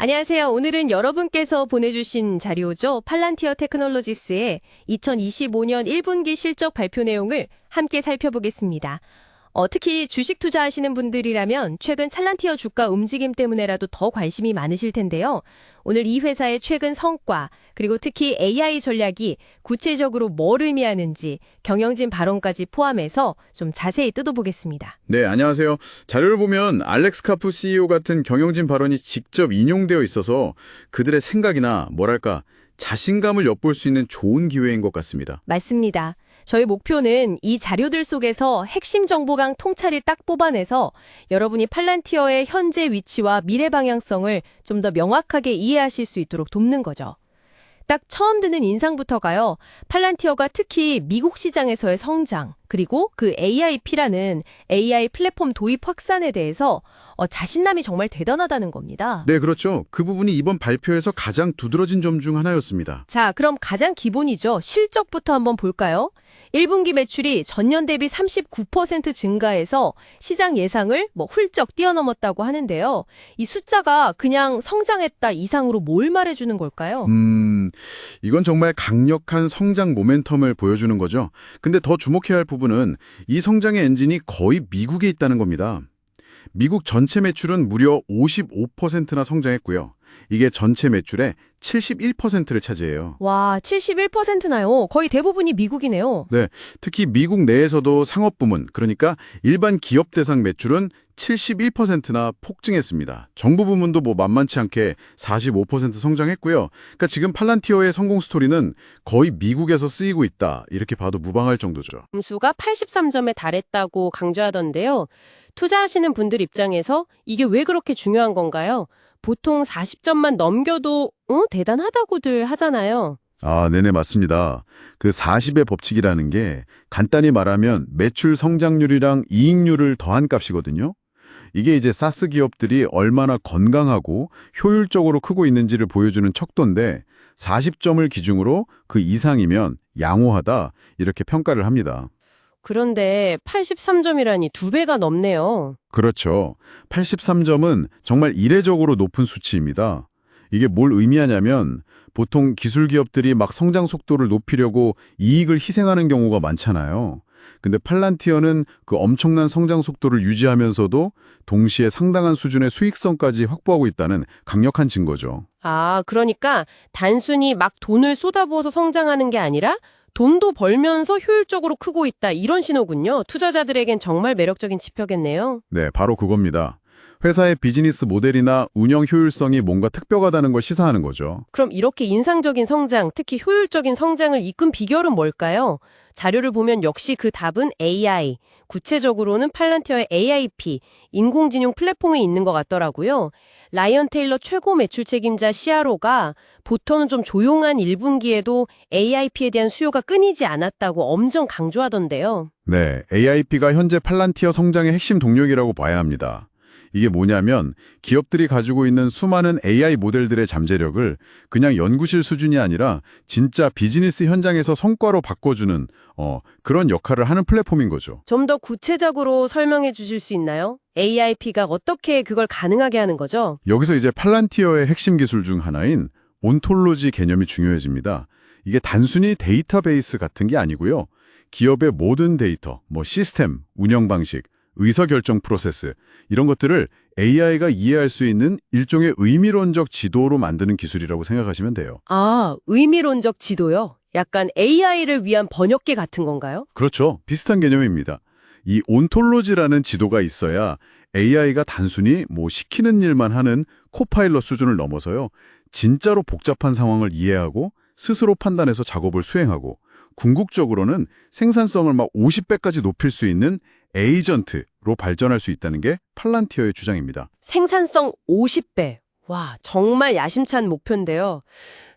안녕하세요. 오늘은 여러분께서 보내주신 자료죠. 팔란티어 테크놀로지스의 2025년 1분기 실적 발표 내용을 함께 살펴보겠습니다. 특히 주식 투자하시는 분들이라면 최근 팔란티어 주가 움직임 때문에라도 더 관심이 많으실 텐데요. 오늘 이 회사의 최근 성과, 그리고 특히 AI 전략이 구체적으로 뭘 의미하는지 경영진 발언까지 포함해서 좀 자세히 뜯어보겠습니다. 네, 안녕하세요. 자료를 보면 알렉스 카프 CEO 같은 경영진 발언이 직접 인용되어 있어서 그들의 생각이나 뭐랄까 자신감을 엿볼 수 있는 좋은 기회인 것 같습니다. 맞습니다. 저희 목표는 이 자료들 속에서 핵심 정보강 통찰을 딱 뽑아내서 여러분이 팔란티어의 현재 위치와 미래 방향성을 좀 더 명확하게 이해하실 수 있도록 돕는 거죠. 딱 처음 드는 인상부터가요. 팔란티어가 특히 미국 시장에서의 성장, 그리고 그 AIP라는 AI 플랫폼 도입 확산에 대해서 자신감이 정말 대단하다는 겁니다. 네, 그렇죠. 그 부분이 이번 발표에서 가장 두드러진 점 중 하나였습니다. 자, 그럼 가장 기본이죠. 실적부터 한번 볼까요? 1분기 매출이 전년 대비 39% 증가해서 시장 예상을 훌쩍 뛰어넘었다고 하는데요. 이 숫자가 그냥 성장했다 이상으로 뭘 말해주는 걸까요? 이건 정말 강력한 성장 모멘텀을 보여주는 거죠. 근데 더 주목해야 할 부분은 이 성장의 엔진이 거의 미국에 있다는 겁니다. 미국 전체 매출은 무려 55%나 성장했고요. 이게 전체 매출의 71%를 차지해요. 와, 71%나요. 거의 대부분이 미국이네요. 네, 특히 미국 내에서도 상업 부문, 그러니까 일반 기업 대상 매출은 71%나 폭증했습니다. 정부 부문도 만만치 않게 45% 성장했고요. 그러니까 지금 팔란티어의 성공 스토리는 거의 미국에서 쓰이고 있다, 이렇게 봐도 무방할 정도죠. 점수가 83점에 달했다고 강조하던데요. 투자하시는 분들 입장에서 이게 왜 그렇게 중요한 건가요? 보통 40점만 넘겨도 대단하다고들 하잖아요. 네네, 맞습니다. 그 40의 법칙이라는 게 간단히 말하면 매출 성장률이랑 이익률을 더한 값이거든요. 이게 이제 사스 기업들이 얼마나 건강하고 효율적으로 크고 있는지를 보여주는 척도인데 40점을 기준으로 그 이상이면 양호하다, 이렇게 평가를 합니다. 그런데 83점이라니 2배가 넘네요. 그렇죠. 83점은 정말 이례적으로 높은 수치입니다. 이게 뭘 의미하냐면 보통 기술 기업들이 막 성장 속도를 높이려고 이익을 희생하는 경우가 많잖아요. 근데 팔란티어는 그 엄청난 성장 속도를 유지하면서도 동시에 상당한 수준의 수익성까지 확보하고 있다는 강력한 증거죠. 그러니까 단순히 막 돈을 쏟아부어서 성장하는 게 아니라 돈도 벌면서 효율적으로 크고 있다, 이런 신호군요. 투자자들에겐 정말 매력적인 지표겠네요. 네, 바로 그겁니다. 회사의 비즈니스 모델이나 운영 효율성이 뭔가 특별하다는 걸 시사하는 거죠. 그럼 이렇게 인상적인 성장, 특히 효율적인 성장을 이끈 비결은 뭘까요? 자료를 보면 역시 그 답은 AI, 구체적으로는 팔란티어의 AIP, 인공지능 플랫폼에 있는 것 같더라고요. 라이언 테일러 최고 매출 책임자 CRO가 보통은 좀 조용한 1분기에도 AIP에 대한 수요가 끊이지 않았다고 엄청 강조하던데요. 네, AIP가 현재 팔란티어 성장의 핵심 동력이라고 봐야 합니다. 이게 뭐냐면 기업들이 가지고 있는 수많은 AI 모델들의 잠재력을 그냥 연구실 수준이 아니라 진짜 비즈니스 현장에서 성과로 바꿔주는 그런 역할을 하는 플랫폼인 거죠. 좀 더 구체적으로 설명해 주실 수 있나요? AIP가 어떻게 그걸 가능하게 하는 거죠? 여기서 이제 팔란티어의 핵심 기술 중 하나인 온톨로지 개념이 중요해집니다. 이게 단순히 데이터베이스 같은 게 아니고요. 기업의 모든 데이터, 시스템, 운영 방식, 의사결정 프로세스, 이런 것들을 AI가 이해할 수 있는 일종의 의미론적 지도로 만드는 기술이라고 생각하시면 돼요. 의미론적 지도요? 약간 AI를 위한 번역기 같은 건가요? 그렇죠. 비슷한 개념입니다. 이 온톨로지라는 지도가 있어야 AI가 단순히 시키는 일만 하는 코파일럿 수준을 넘어서요. 진짜로 복잡한 상황을 이해하고 스스로 판단해서 작업을 수행하고 궁극적으로는 생산성을 50배까지 높일 수 있는 에이전트로 발전할 수 있다는 게 팔란티어의 주장입니다. 생산성 50배. 와, 정말 야심찬 목표인데요.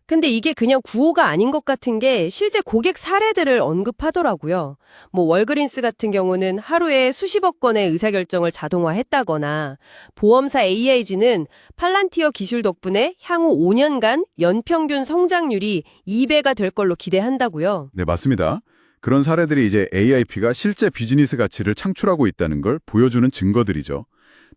근데 이게 그냥 구호가 아닌 것 같은 게 실제 고객 사례들을 언급하더라고요. 월그린스 같은 경우는 하루에 수십억 건의 의사결정을 자동화했다거나 보험사 AIG는 팔란티어 기술 덕분에 향후 5년간 연평균 성장률이 2배가 될 걸로 기대한다고요. 네, 맞습니다. 그런 사례들이 이제 AIP가 실제 비즈니스 가치를 창출하고 있다는 걸 보여주는 증거들이죠.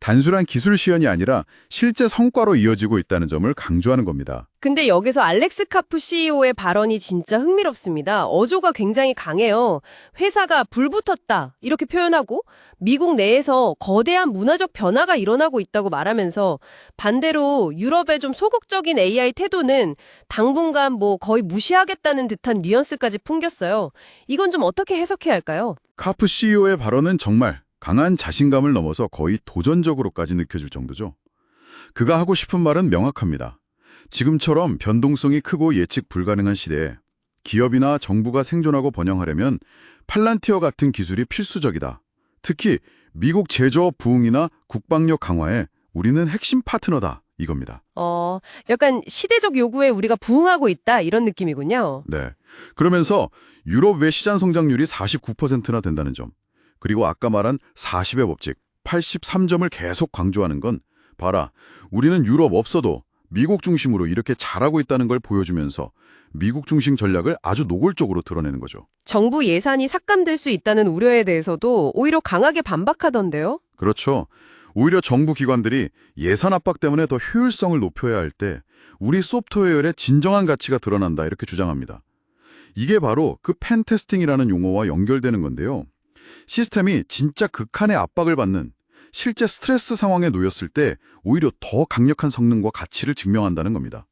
단순한 기술 시연이 아니라 실제 성과로 이어지고 있다는 점을 강조하는 겁니다. 근데 여기서 알렉스 카프 CEO의 발언이 진짜 흥미롭습니다. 어조가 굉장히 강해요. 회사가 불붙었다 이렇게 표현하고 미국 내에서 거대한 문화적 변화가 일어나고 있다고 말하면서 반대로 유럽의 좀 소극적인 AI 태도는 당분간 거의 무시하겠다는 듯한 뉘앙스까지 풍겼어요. 이건 좀 어떻게 해석해야 할까요? 카프 CEO의 발언은 정말 강한 자신감을 넘어서 거의 도전적으로까지 느껴질 정도죠. 그가 하고 싶은 말은 명확합니다. 지금처럼 변동성이 크고 예측 불가능한 시대에 기업이나 정부가 생존하고 번영하려면 팔란티어 같은 기술이 필수적이다. 특히 미국 제조업 부흥이나 국방력 강화에 우리는 핵심 파트너다. 이겁니다. 약간 시대적 요구에 우리가 부응하고 있다 이런 느낌이군요. 네. 그러면서 유럽 외 시장 성장률이 49%나 된다는 점, 그리고 아까 말한 40의 법칙, 83점을 계속 강조하는 건 봐라, 우리는 유럽 없어도 미국 중심으로 이렇게 잘하고 있다는 걸 보여주면서 미국 중심 전략을 아주 노골적으로 드러내는 거죠. 정부 예산이 삭감될 수 있다는 우려에 대해서도 오히려 강하게 반박하던데요. 그렇죠. 오히려 정부 기관들이 예산 압박 때문에 더 효율성을 높여야 할 때 우리 소프트웨어의 진정한 가치가 드러난다 이렇게 주장합니다. 이게 바로 그 펜테스팅이라는 용어와 연결되는 건데요. 시스템이 진짜 극한의 압박을 받는 실제 스트레스 상황에 놓였을 때 오히려 더 강력한 성능과 가치를 증명한다는 겁니다.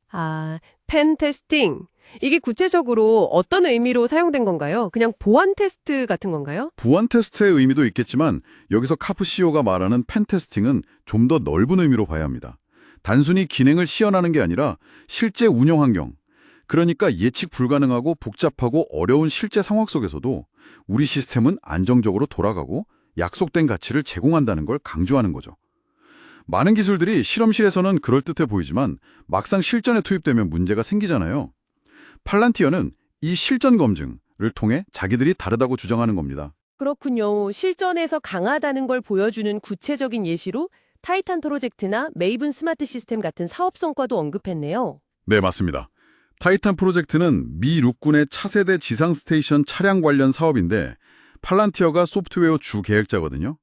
펜 테스팅. 이게 구체적으로 어떤 의미로 사용된 건가요? 그냥 보안 테스트 같은 건가요? 보안 테스트의 의미도 있겠지만 여기서 카프 CEO가 말하는 펜 테스팅은 좀 더 넓은 의미로 봐야 합니다. 단순히 기능을 시연하는 게 아니라 실제 운영 환경, 그러니까 예측 불가능하고 복잡하고 어려운 실제 상황 속에서도 우리 시스템은 안정적으로 돌아가고 약속된 가치를 제공한다는 걸 강조하는 거죠. 많은 기술들이 실험실에서는 그럴듯해 보이지만 막상 실전에 투입되면 문제가 생기잖아요. 팔란티어는 이 실전 검증을 통해 자기들이 다르다고 주장하는 겁니다. 그렇군요. 실전에서 강하다는 걸 보여주는 구체적인 예시로 타이탄 프로젝트나 메이븐 스마트 시스템 같은 사업 성과도 언급했네요. 네, 맞습니다. 타이탄 프로젝트는 미 육군의 차세대 지상 스테이션 차량 관련 사업인데 팔란티어가 소프트웨어 주 계획자거든요.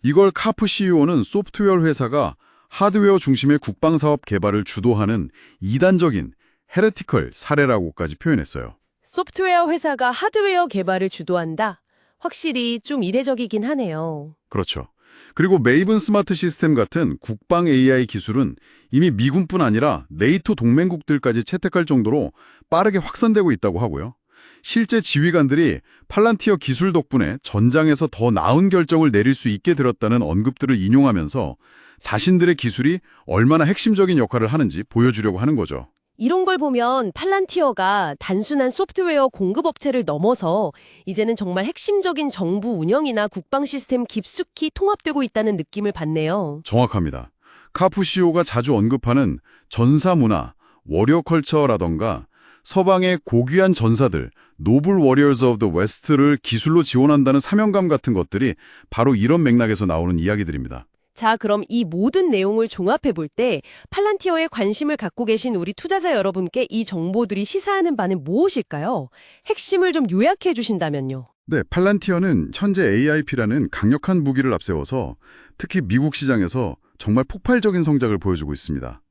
이걸 카프 CEO는 소프트웨어 회사가 하드웨어 중심의 국방사업 개발을 주도하는 이단적인 헤레티컬 사례라고까지 표현했어요. 소프트웨어 회사가 하드웨어 개발을 주도한다. 확실히 좀 이례적이긴 하네요. 그렇죠. 그리고 메이븐 스마트 시스템 같은 국방 AI 기술은 이미 미군뿐 아니라 네이토 동맹국들까지 채택할 정도로 빠르게 확산되고 있다고 하고요. 실제 지휘관들이 팔란티어 기술 덕분에 전장에서 더 나은 결정을 내릴 수 있게 되었다는 언급들을 인용하면서 자신들의 기술이 얼마나 핵심적인 역할을 하는지 보여주려고 하는 거죠. 이런 걸 보면 팔란티어가 단순한 소프트웨어 공급업체를 넘어서 이제는 정말 핵심적인 정부 운영이나 국방 시스템 깊숙이 통합되고 있다는 느낌을 받네요. 정확합니다. 카프 CEO가 자주 언급하는 전사 문화, 워리어 컬처라던가 서방의 고귀한 전사들, 노블 워리어즈 오브 더 웨스트를 기술로 지원한다는 사명감 같은 것들이 바로 이런 맥락에서 나오는 이야기들입니다. 자, 그럼 이 모든 내용을 종합해 볼 때 팔란티어에 관심을 갖고 계신 우리 투자자 여러분께 이 정보들이 시사하는 바는 무엇일까요? 핵심을 좀 요약해 주신다면요. 네, 팔란티어는 현재 AIP라는 강력한 무기를 앞세워서 특히 미국 시장에서 정말 폭발적인 성장을 보여주고 있습니다.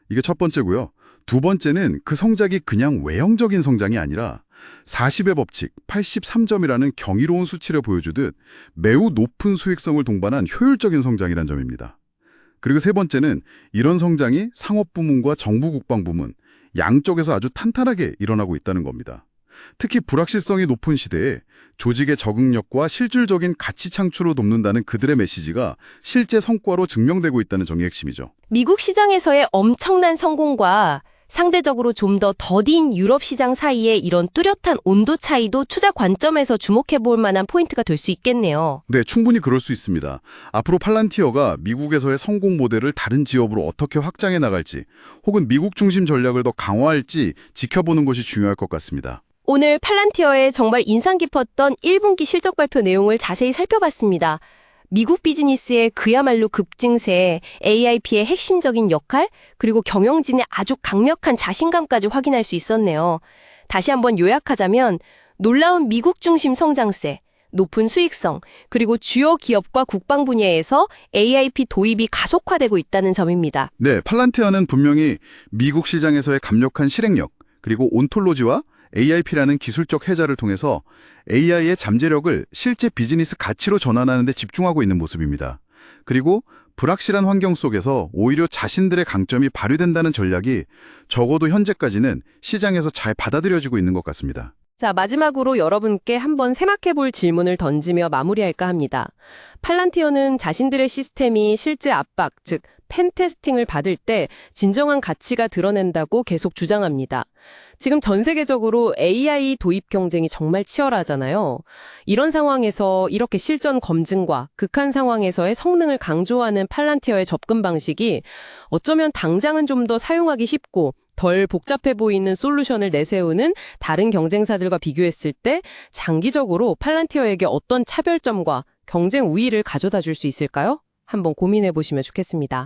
이게 첫 번째고요. 두 번째는 그 성장이 그냥 외형적인 성장이 아니라 40의 법칙, 83점이라는 경이로운 수치를 보여주듯 매우 높은 수익성을 동반한 효율적인 성장이란 점입니다. 그리고 세 번째는 이런 성장이 상업부문과 정부국방부문, 양쪽에서 아주 탄탄하게 일어나고 있다는 겁니다. 특히 불확실성이 높은 시대에 조직의 적응력과 실질적인 가치 창출을 돕는다는 그들의 메시지가 실제 성과로 증명되고 있다는 점이 핵심이죠. 미국 시장에서의 엄청난 성공과 상대적으로 좀 더 더딘 유럽 시장 사이에 이런 뚜렷한 온도 차이도 투자 관점에서 주목해 볼 만한 포인트가 될 수 있겠네요. 네, 충분히 그럴 수 있습니다. 앞으로 팔란티어가 미국에서의 성공 모델을 다른 지역으로 어떻게 확장해 나갈지 혹은 미국 중심 전략을 더 강화할지 지켜보는 것이 중요할 것 같습니다. 오늘 팔란티어의 정말 인상 깊었던 1분기 실적 발표 내용을 자세히 살펴봤습니다. 미국 비즈니스의 그야말로 급증세, AIP의 핵심적인 역할, 그리고 경영진의 아주 강력한 자신감까지 확인할 수 있었네요. 다시 한번 요약하자면 놀라운 미국 중심 성장세, 높은 수익성, 그리고 주요 기업과 국방 분야에서 AIP 도입이 가속화되고 있다는 점입니다. 네, 팔란티어는 분명히 미국 시장에서의 강력한 실행력, 그리고 온톨로지와 AIP라는 기술적 해자를 통해서 AI의 잠재력을 실제 비즈니스 가치로 전환하는 데 집중하고 있는 모습입니다. 그리고 불확실한 환경 속에서 오히려 자신들의 강점이 발휘된다는 전략이 적어도 현재까지는 시장에서 잘 받아들여지고 있는 것 같습니다. 자, 마지막으로 여러분께 한번 생각해볼 질문을 던지며 마무리할까 합니다. 팔란티어는 자신들의 시스템이 실제 압박, 즉 펜테스팅을 받을 때 진정한 가치가 드러낸다고 계속 주장합니다. 지금 전 세계적으로 AI 도입 경쟁이 정말 치열하잖아요. 이런 상황에서 이렇게 실전 검증과 극한 상황에서의 성능을 강조하는 팔란티어의 접근 방식이 어쩌면 당장은 좀 더 사용하기 쉽고 덜 복잡해 보이는 솔루션을 내세우는 다른 경쟁사들과 비교했을 때 장기적으로 팔란티어에게 어떤 차별점과 경쟁 우위를 가져다 줄 수 있을까요? 한번 고민해 보시면 좋겠습니다.